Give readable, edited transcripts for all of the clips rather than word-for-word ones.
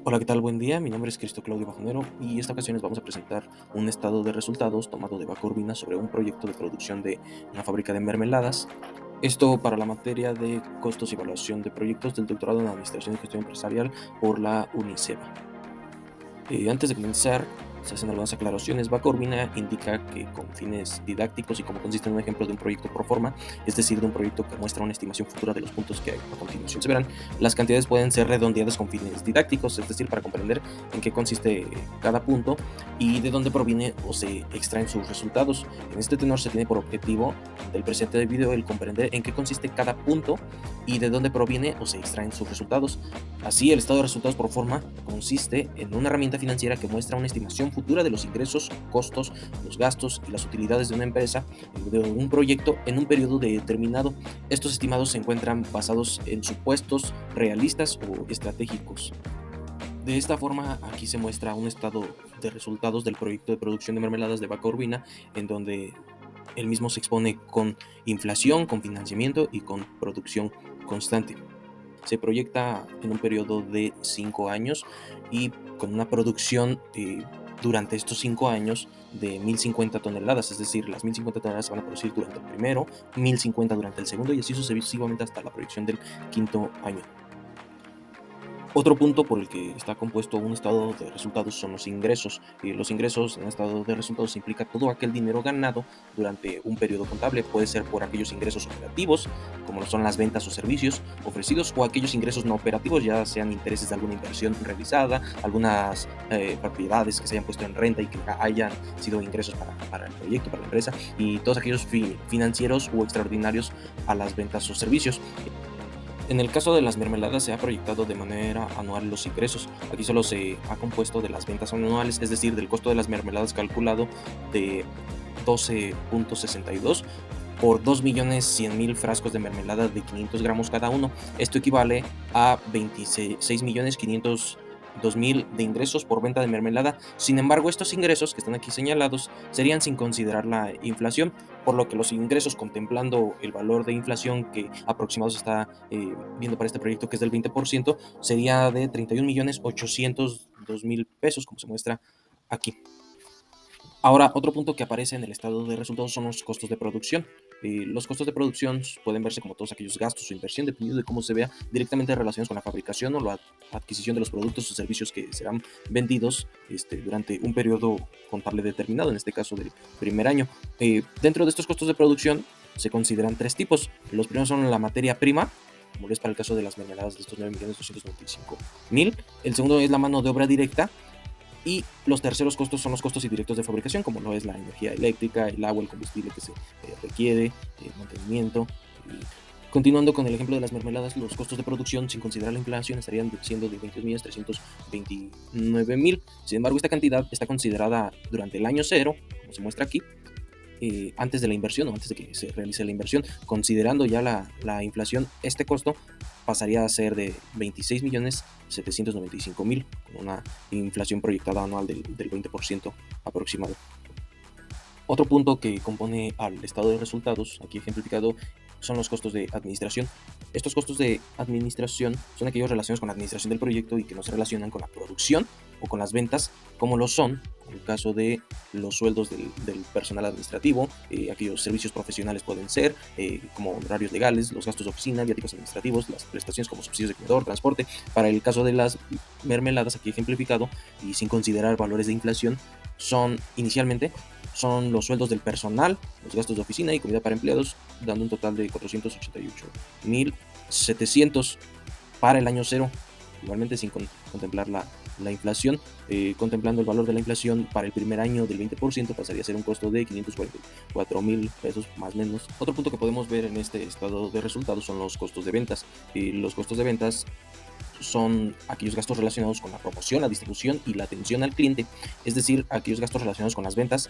Hola, ¿qué tal? Buen día. Mi nombre es Cristo Claudio Bajonero y esta ocasión les vamos a presentar un estado de resultados tomado de Vaca Urbina sobre un proyecto de producción de una fábrica de mermeladas. Esto para la materia de costos y evaluación de proyectos del doctorado en Administración y Gestión Empresarial por la UNICEBA. Antes de comenzar, se hacen algunas aclaraciones. Vaca Urbina indica que con fines didácticos y como consiste en un ejemplo de un proyecto pro forma, es decir, de un proyecto que muestra una estimación futura de los puntos que a continuación se verán, las cantidades pueden ser redondeadas con fines didácticos, es decir, para comprender en qué consiste cada punto y de dónde proviene o se extraen sus resultados. En este tenor se tiene por objetivo del presente video el comprender en qué consiste cada punto y de dónde proviene o se extraen sus resultados. Así, el estado de resultados por forma consiste en una herramienta financiera que muestra una estimación futura de los ingresos, costos, los gastos y las utilidades de una empresa, de un proyecto en un periodo determinado. Estos estimados se encuentran basados en supuestos realistas o estratégicos. De esta forma, aquí se muestra un estado de resultados del proyecto de producción de mermeladas de Vaca Urbina, en donde el mismo se expone con inflación, con financiamiento y con producción constante. Se proyecta en un periodo de 5 años y con una producción durante estos 5 años de 1050 toneladas, es decir, las 1050 toneladas se van a producir durante el primero, 1050 durante el segundo y así sucesivamente hasta la proyección del quinto año. Otro punto por el que está compuesto un estado de resultados son los ingresos. Los ingresos en un estado de resultados implica todo aquel dinero ganado durante un periodo contable. Puede ser por aquellos ingresos operativos, como son las ventas o servicios ofrecidos, o aquellos ingresos no operativos, ya sean intereses de alguna inversión realizada, algunas propiedades que se hayan puesto en renta y que hayan sido ingresos para el proyecto, para la empresa, y todos aquellos financieros o extraordinarios a las ventas o servicios. En el caso de las mermeladas se ha proyectado de manera anual los ingresos. Aquí solo se ha compuesto de las ventas anuales, es decir, del costo de las mermeladas calculado de 12.62 por 2.100.000 frascos de mermelada de 500 gramos cada uno. Esto equivale a 26.502.000 de ingresos por venta de mermelada. Sin embargo, estos ingresos que están aquí señalados serían sin considerar la inflación, por lo que los ingresos contemplando el valor de inflación que aproximado se está viendo para este proyecto, que es del 20%, sería de 31.802.000 pesos, como se muestra aquí. Ahora, otro punto que aparece en el estado de resultados son los costos de producción. Los costos de producción pueden verse como todos aquellos gastos o inversión, dependiendo de cómo se vea, directamente relacionados con la fabricación o la adquisición de los productos o servicios que serán vendidos durante un periodo contable determinado, en este caso del primer año. Dentro de estos costos de producción se consideran tres tipos. Los primeros son la materia prima, como es para el caso de las mermeladas de estos 9.295.000. El segundo es la mano de obra directa. Y los terceros costos son los costos indirectos de fabricación, como lo es la energía eléctrica, el agua, el combustible que se requiere, el mantenimiento. Y continuando con el ejemplo de las mermeladas, los costos de producción sin considerar la inflación estarían siendo de 22.329.000. Sin embargo, esta cantidad está considerada durante el año cero, como se muestra aquí, antes de la inversión o antes de que se realice la inversión. Considerando ya la inflación, este costo pasaría a ser de 26.795.000, con una inflación proyectada anual del 20% aproximado. Otro punto que compone al estado de resultados, aquí ejemplificado, son los costos de administración. Estos costos de administración son aquellos relacionados con la administración del proyecto y que no se relacionan con la producción o con las ventas, como lo son en el caso de los sueldos del personal administrativo. Aquellos servicios profesionales pueden ser como horarios legales, los gastos de oficina, viáticos administrativos, las prestaciones como subsidios de comedor, transporte. Para el caso de las mermeladas, aquí ejemplificado y sin considerar valores de inflación, son los sueldos del personal, los gastos de oficina y comida para empleados, dando un total de 488.700 para el año cero, igualmente sin contemplar la inflación. Contemplando el valor de la inflación para el primer año del 20%, pasaría a ser un costo de 544.000 pesos más o menos. Otro punto que podemos ver en este estado de resultados son los costos de ventas. Los costos de ventas son aquellos gastos relacionados con la promoción, la distribución y la atención al cliente, es decir, aquellos gastos relacionados con las ventas,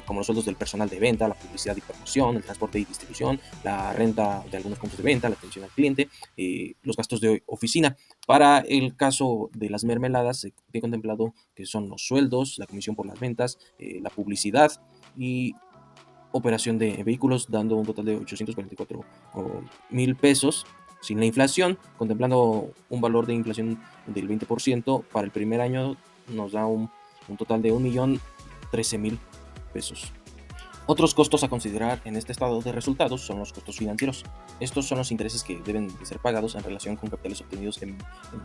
como los sueldos del personal de venta, la publicidad y promoción, el transporte y distribución, la renta de algunos puntos de venta, la atención al cliente, los gastos de oficina. Para el caso de las mermeladas, se tiene contemplado que son los sueldos, la comisión por las ventas, la publicidad y operación de vehículos, dando un total de 844.000 pesos sin la inflación, contemplando un valor de inflación del 20%, para el primer año nos da un total de 1.013.000 pesos. Otros costos a considerar en este estado de resultados son los costos financieros. Estos son los intereses que deben de ser pagados en relación con capitales obtenidos en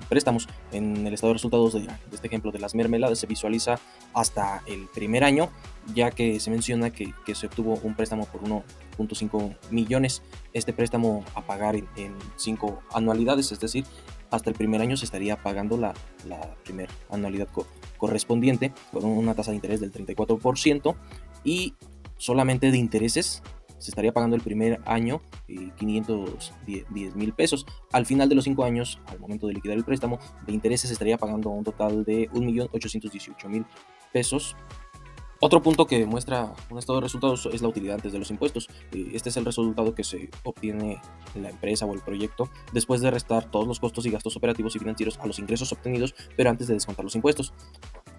préstamos. En el estado de resultados de este ejemplo de las mermeladas se visualiza hasta el primer año, ya que se menciona que se obtuvo un préstamo por 1.5 millones. Este préstamo a pagar en 5 anualidades, es decir, hasta el primer año se estaría pagando la primera anualidad correspondiente con una tasa de interés del 34%, y solamente de intereses se estaría pagando el primer año 510.000 pesos. Al final de los 5 años, al momento de liquidar el préstamo, de intereses se estaría pagando un total de 1.818.000 pesos. Otro punto que muestra un estado de resultados es la utilidad antes de los impuestos. Este es el resultado que se obtiene en la empresa o el proyecto después de restar todos los costos y gastos operativos y financieros a los ingresos obtenidos, pero antes de descontar los impuestos.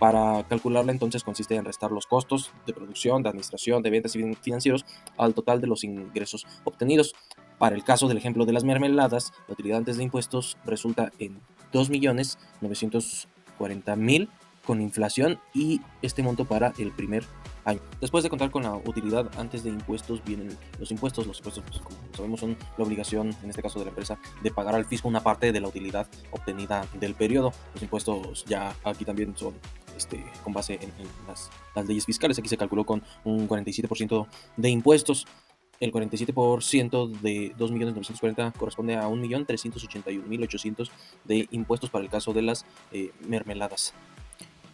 Para calcularla, entonces, consiste en restar los costos de producción, de administración, de ventas y financieros al total de los ingresos obtenidos. Para el caso del ejemplo de las mermeladas, la utilidad antes de impuestos resulta en 2.940.000 con inflación, y este monto para el primer año. Después de contar con la utilidad antes de impuestos vienen los impuestos. Los impuestos, pues, como sabemos, son la obligación, en este caso de la empresa, de pagar al fisco una parte de la utilidad obtenida del periodo. Los impuestos ya aquí también son con base en las leyes fiscales. Aquí se calculó con un 47% de impuestos. El 47% de 2.940.000 corresponde a 1.381.800 de impuestos para el caso de las mermeladas.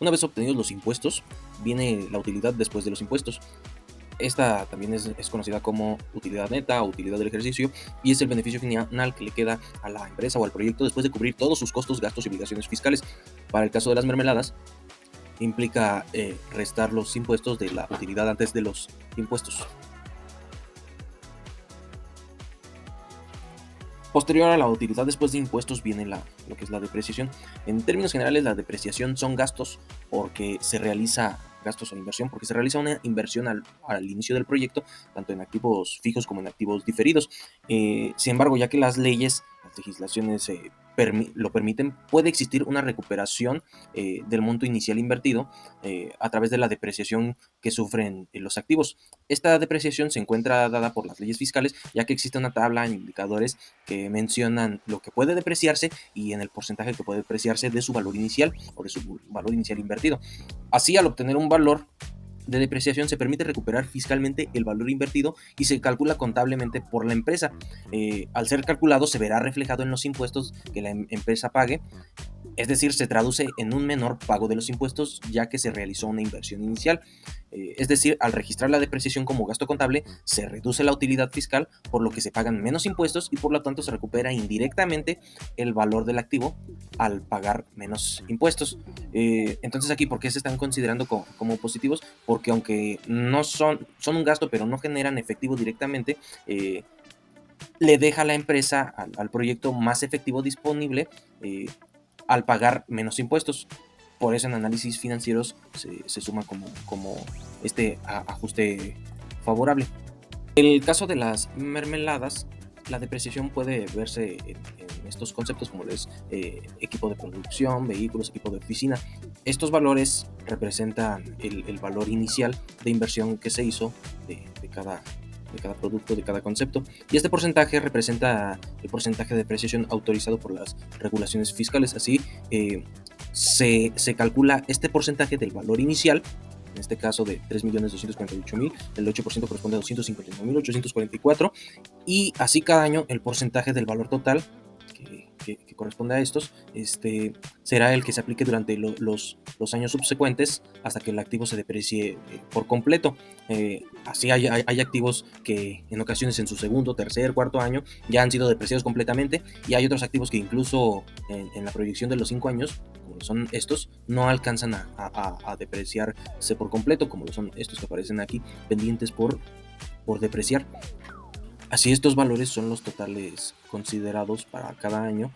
Una vez obtenidos los impuestos, viene la utilidad después de los impuestos. Esta también es conocida como utilidad neta o utilidad del ejercicio, y es el beneficio final que le queda a la empresa o al proyecto después de cubrir todos sus costos, gastos y obligaciones fiscales. Para el caso de las mermeladas, implica restar los impuestos de la utilidad antes de los impuestos. Posterior a la utilidad después de impuestos viene lo que es la depreciación. En términos generales, la depreciación son gastos porque se realiza gastos o inversión, porque se realiza una inversión al inicio del proyecto, tanto en activos fijos como en activos diferidos. Sin embargo, ya que las legislaciones lo permiten, puede existir una recuperación del monto inicial invertido a través de la depreciación que sufren los activos. Esta depreciación se encuentra dada por las leyes fiscales, ya que existe una tabla en indicadores que mencionan lo que puede depreciarse y en el porcentaje que puede depreciarse de su valor inicial o de su valor inicial invertido. Así, al obtener un valor de depreciación, se permite recuperar fiscalmente el valor invertido y se calcula contablemente por la empresa. Al ser calculado, se verá reflejado en los impuestos que la empresa pague. Es decir, se traduce en un menor pago de los impuestos, ya que se realizó una inversión inicial. Es decir, al registrar la depreciación como gasto contable, se reduce la utilidad fiscal, por lo que se pagan menos impuestos y por lo tanto se recupera indirectamente el valor del activo al pagar menos impuestos. Entonces aquí, ¿por qué se están considerando como positivos? Porque aunque no son un gasto, pero no generan efectivo directamente, le deja a la empresa, al proyecto, más efectivo disponible al pagar menos impuestos. Por eso en análisis financieros se suma como este ajuste favorable. En el caso de las mermeladas, la depreciación puede verse en estos conceptos como es equipo de producción, vehículos, equipo de oficina. Estos valores representan el valor inicial de inversión que se hizo de cada producto, de cada concepto, y este porcentaje representa el porcentaje de depreciación autorizado por las regulaciones fiscales. Así, se calcula este porcentaje del valor inicial, en este caso de 3.248.000, el 8% corresponde a 259.844, y así cada año el porcentaje del valor total que corresponde a estos será el que se aplique durante los años subsecuentes hasta que el activo se deprecie por completo. Así hay activos que en ocasiones en su segundo, tercer, cuarto año ya han sido depreciados completamente, y hay otros activos que incluso en la proyección de los 5 años, como son estos, no alcanzan a depreciarse por completo, como lo son estos que aparecen aquí pendientes por depreciar. Así, estos valores son los totales considerados para cada año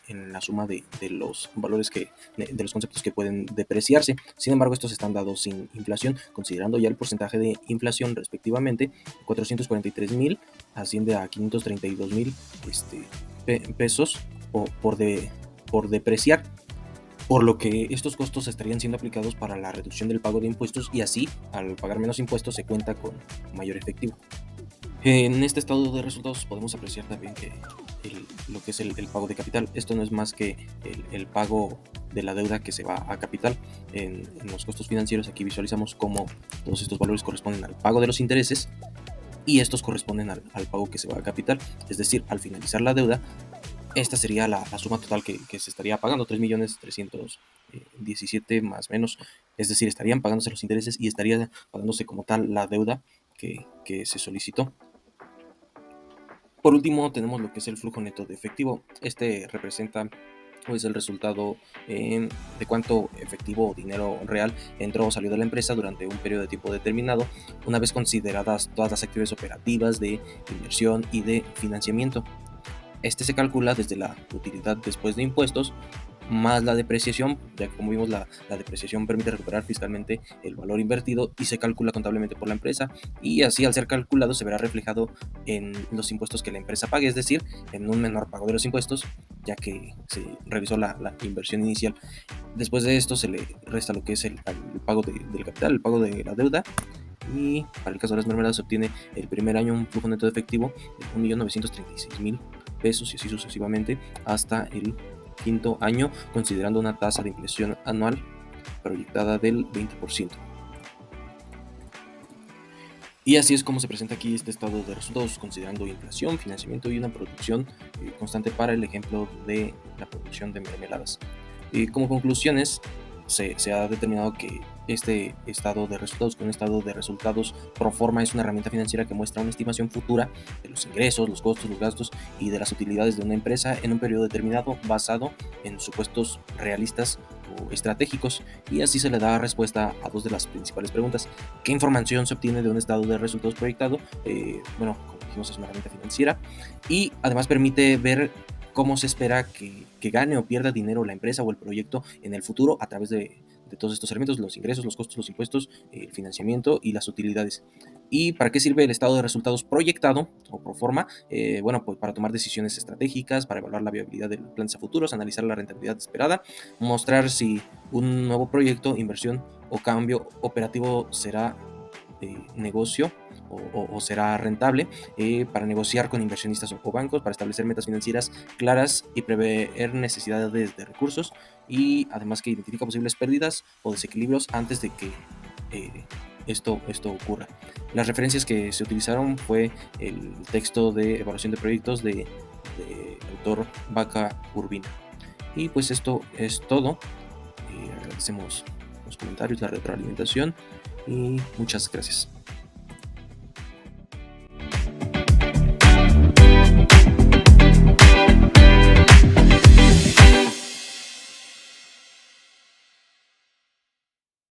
en la suma de los valores de los conceptos que pueden depreciarse. Sin embargo, estos están dados sin inflación, considerando ya el porcentaje de inflación respectivamente. 443.000 asciende a 532.000 pesos por depreciar, por lo que estos costos estarían siendo aplicados para la reducción del pago de impuestos y así, al pagar menos impuestos, se cuenta con mayor efectivo. En este estado de resultados podemos apreciar también que lo que es el pago de capital, esto no es más que el pago de la deuda que se va a capital. En los costos financieros aquí visualizamos cómo todos estos valores corresponden al pago de los intereses y estos corresponden al pago que se va a capital. Es decir, al finalizar la deuda, esta sería la suma total que se estaría pagando, 3.317 más menos. Es decir, estarían pagándose los intereses y estaría pagándose como tal la deuda que se solicitó. Por último, tenemos lo que es el flujo neto de efectivo. Este representa pues el resultado de cuánto efectivo o dinero real entró o salió de la empresa durante un periodo de tiempo determinado, una vez consideradas todas las actividades operativas de inversión y de financiamiento. Este se calcula desde la utilidad después de impuestos más la depreciación, ya que como vimos la depreciación permite recuperar fiscalmente el valor invertido y se calcula contablemente por la empresa, y así al ser calculado se verá reflejado en los impuestos que la empresa pague, es decir, en un menor pago de los impuestos, ya que se realizó la inversión inicial. Después de esto se le resta lo que es el pago del capital, el pago de la deuda, y para el caso de las mermeladas se obtiene el primer año un flujo neto de efectivo de 1.936.000 pesos y así sucesivamente hasta el quinto año, considerando una tasa de inflación anual proyectada del 20%. Y así es como se presenta aquí este estado de resultados, considerando inflación, financiamiento y una producción constante para el ejemplo de la producción de mermeladas. Como conclusiones, se ha determinado que este estado de resultados, con un estado de resultados pro forma, es una herramienta financiera que muestra una estimación futura de los ingresos, los costos, los gastos y de las utilidades de una empresa en un periodo determinado basado en supuestos realistas o estratégicos, y así se le da respuesta a dos de las principales preguntas: ¿qué información se obtiene de un estado de resultados proyectado? Bueno, como dijimos, es una herramienta financiera y además permite ver cómo se espera que gane o pierda dinero la empresa o el proyecto en el futuro a través de todos estos elementos: los ingresos, los costos, los impuestos, el financiamiento y las utilidades. ¿Y para qué sirve el estado de resultados proyectado o pro forma? Bueno, pues para tomar decisiones estratégicas, para evaluar la viabilidad de los planes a futuros, analizar la rentabilidad esperada, mostrar si un nuevo proyecto, inversión o cambio operativo será negocio o será rentable, para negociar con inversionistas o bancos, para establecer metas financieras claras y prever necesidades de recursos, y además que identifica posibles pérdidas o desequilibrios antes de que esto ocurra. Las referencias que se utilizaron fue el texto de evaluación de proyectos de autor Vaca Urbina. Y pues esto es todo. Agradecemos los comentarios, la retroalimentación y muchas gracias.